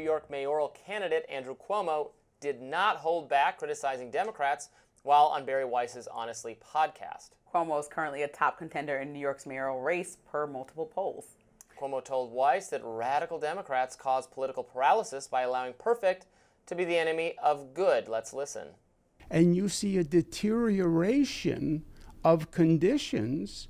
York mayoral candidate Andrew Cuomo did not hold back criticizing Democrats while on Bari Weiss's Honestly podcast. Cuomo is currently a top contender in New York's mayoral race per multiple polls. Cuomo told Weiss that radical Democrats cause political paralysis by allowing perfect to be the enemy of good. Let's listen. And you see a deterioration of conditions,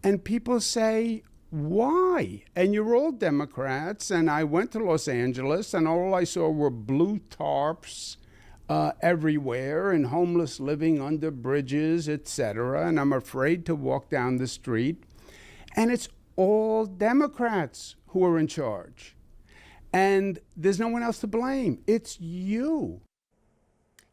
and people say, why? And you're all Democrats, and I went to Los Angeles, and all I saw were blue tarps everywhere, and homeless living under bridges, etc., and I'm afraid to walk down the street. And it's all Democrats who are in charge. And there's no one else to blame. It's you.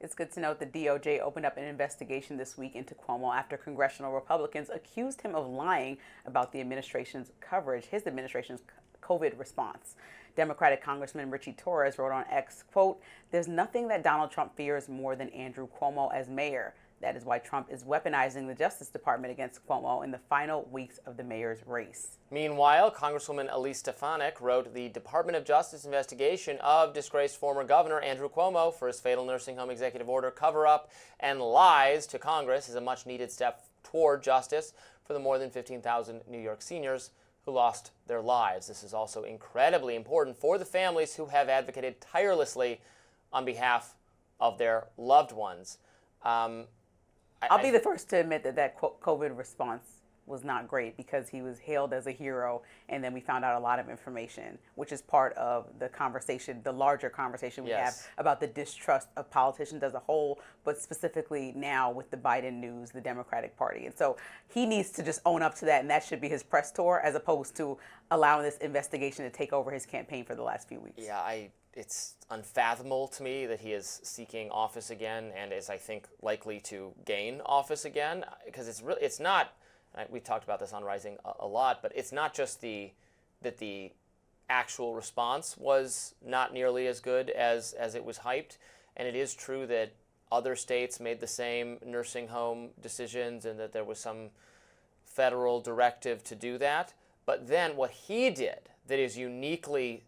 It's good to note the DOJ opened up an investigation this week into Cuomo after congressional Republicans accused him of lying about the administration's coverage, his administration's COVID response. Democratic Congressman Richie Torres wrote on X, quote, "There's nothing that Donald Trump fears more than Andrew Cuomo as mayor. That is why Trump is weaponizing the Justice Department against Cuomo in the final weeks of the mayor's race." Meanwhile, Congresswoman Elise Stefanik wrote the Department of Justice investigation of disgraced former Governor Andrew Cuomo for his fatal nursing home executive order cover-up and lies to Congress is a much-needed step toward justice for the more than 15,000 New York seniors who lost their lives. This is also incredibly important for the families who have advocated tirelessly on behalf of their loved ones. I'll be the first to admit that COVID response was not great because he was hailed as a hero, and then we found out a lot of information, which is part of the conversation, the larger conversation we have about the distrust of politicians as a whole, but specifically now with the Biden news, the Democratic Party. And so he needs to just own up to that, and that should be his press tour as opposed to allowing this investigation to take over his campaign for the last few weeks. Yeah, it's unfathomable to me that he is seeking office again and is, I think, likely to gain office again, because it's not, we talked about this on Rising a lot, but it's not just that the actual response was not nearly as good as it was hyped, and it is true that other states made the same nursing home decisions and that there was some federal directive to do that, but then what he did that is uniquely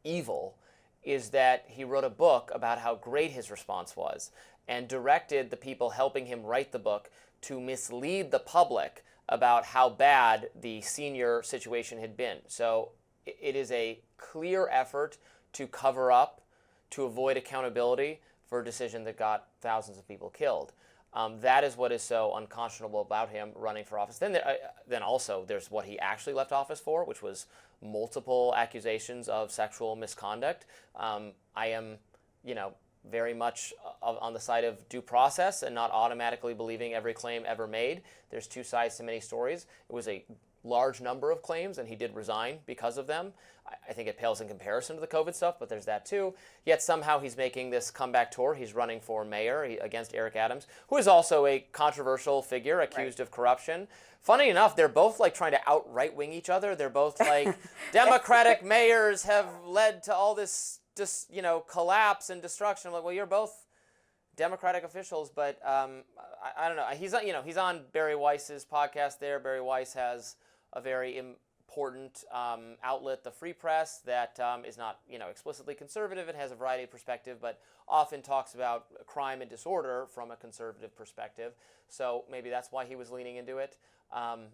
evil is that he wrote a book about how great his response was and directed the people helping him write the book to mislead the public about how bad the senior situation had been. So it is a clear effort to cover up, to avoid accountability for a decision that got thousands of people killed. That is what is so unconscionable about him running for office. Then also there's what he actually left office for, which was multiple accusations of sexual misconduct. I am, very much on the side of due process and not automatically believing every claim ever made. There's two sides to many stories. It was a large number of claims, and he did resign because of them. I think it pales in comparison to the COVID stuff, but there's that too. Yet somehow he's making this comeback tour. He's running for mayor against Eric Adams, who is also a controversial figure accused of corruption. Funny enough, they're both like trying to out right-wing each other. They're both like, Democratic mayors have led to all this collapse and destruction. I'm like, well, you're both Democratic officials, but I don't know. He's on Bari Weiss's podcast there. Bari Weiss has a very important outlet, the Free Press, that is not explicitly conservative. It has a variety of perspective, but often talks about crime and disorder from a conservative perspective. So maybe that's why he was leaning into it. I'm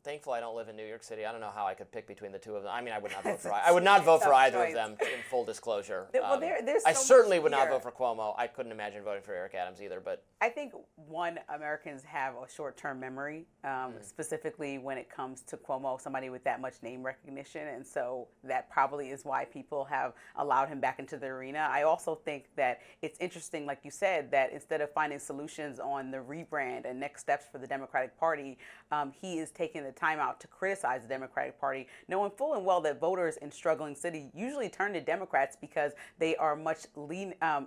thankful I don't live in New York City. I don't know how I could pick between the two of them. I mean, I would not vote for. I would not vote for either of them. In full disclosure, I certainly would not vote for Cuomo. I couldn't imagine voting for Eric Adams either. But I think Americans have a short-term memory, specifically when it comes to Cuomo, somebody with that much name recognition, and so that probably is why people have allowed him back into the arena. I also think that it's interesting, like you said, that instead of finding solutions on the rebrand and next steps for the Democratic Party, he is taking the time out to criticize the Democratic Party, knowing full and well that voters in struggling cities usually turn to Democrats because they are much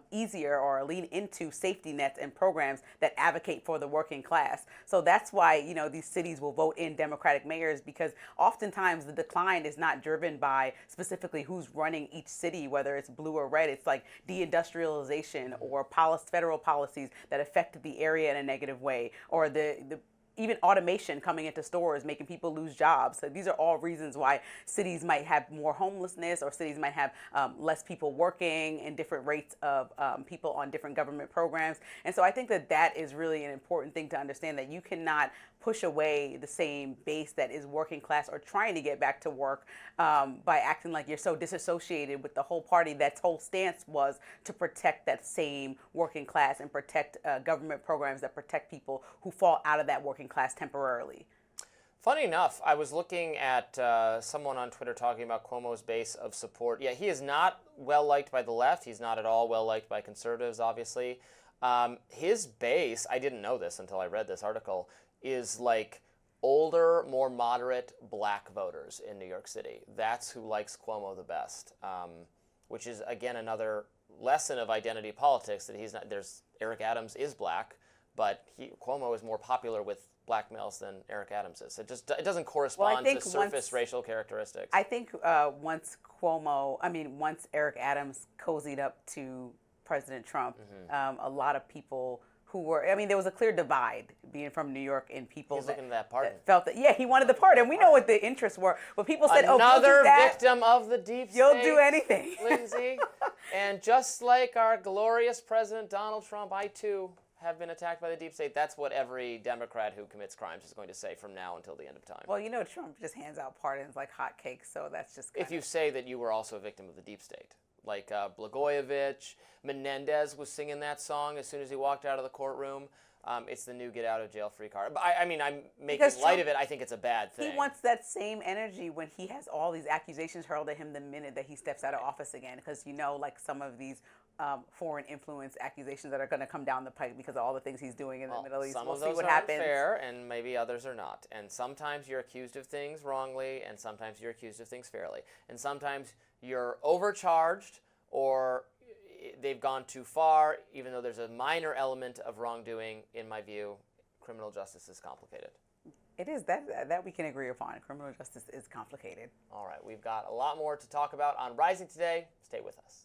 easier or lean into safety nets and programs that advocate for the working class. So that's why, these cities will vote in Democratic mayors, because oftentimes the decline is not driven by specifically who's running each city, whether it's blue or red. It's like deindustrialization or federal policies that affect the area in a negative way, or the even automation coming into stores, making people lose jobs. So these are all reasons why cities might have more homelessness, or cities might have less people working, and different rates of people on different government programs. And so I think that that is really an important thing to understand, that you cannot push away the same base that is working class or trying to get back to work by acting like you're so disassociated with the whole party. That's whole stance was to protect that same working class and protect government programs that protect people who fall out of that working class temporarily. Funny enough, I was looking at someone on Twitter talking about Cuomo's base of support. Yeah, he is not well liked by the left. He's not at all well liked by conservatives, obviously. His base, I didn't know this until I read this article, is like older, more moderate black voters in New York City. That's who likes Cuomo the best, which is, again, another lesson of identity politics, that he's not, Eric Adams is black, but Cuomo is more popular with black males than Eric Adams is. It doesn't correspond to surface racial characteristics. I think once Eric Adams cozied up to President Trump, a lot of people who were, there was a clear divide being from New York, and people He's looking at that pardon. That felt that, yeah, he wanted the pardon. We know what the interests were, but people said, another victim of the deep state. You'll do anything. Lindsey. And just like our glorious President Donald Trump, I too have been attacked by the deep state. That's what every Democrat who commits crimes is going to say from now until the end of time. Well, Trump just hands out pardons like hotcakes, so that's just if you say that you were also a victim of the deep state. Like Blagojevich, Menendez was singing that song as soon as he walked out of the courtroom. It's the new get out of jail free card. But I'm making light of it. I think it's a bad thing. He wants that same energy when he has all these accusations hurled at him the minute that he steps out of office again. Because like some of these foreign influence accusations that are going to come down the pike because of all the things he's doing in the Middle East. We'll see what happens. Some of those are fair, and maybe others are not. And sometimes you're accused of things wrongly, and sometimes you're accused of things fairly. And sometimes you're overcharged, or they've gone too far, even though there's a minor element of wrongdoing. In my view, criminal justice is complicated. It is. That we can agree upon. Criminal justice is complicated. All right, we've got a lot more to talk about on Rising today. Stay with us.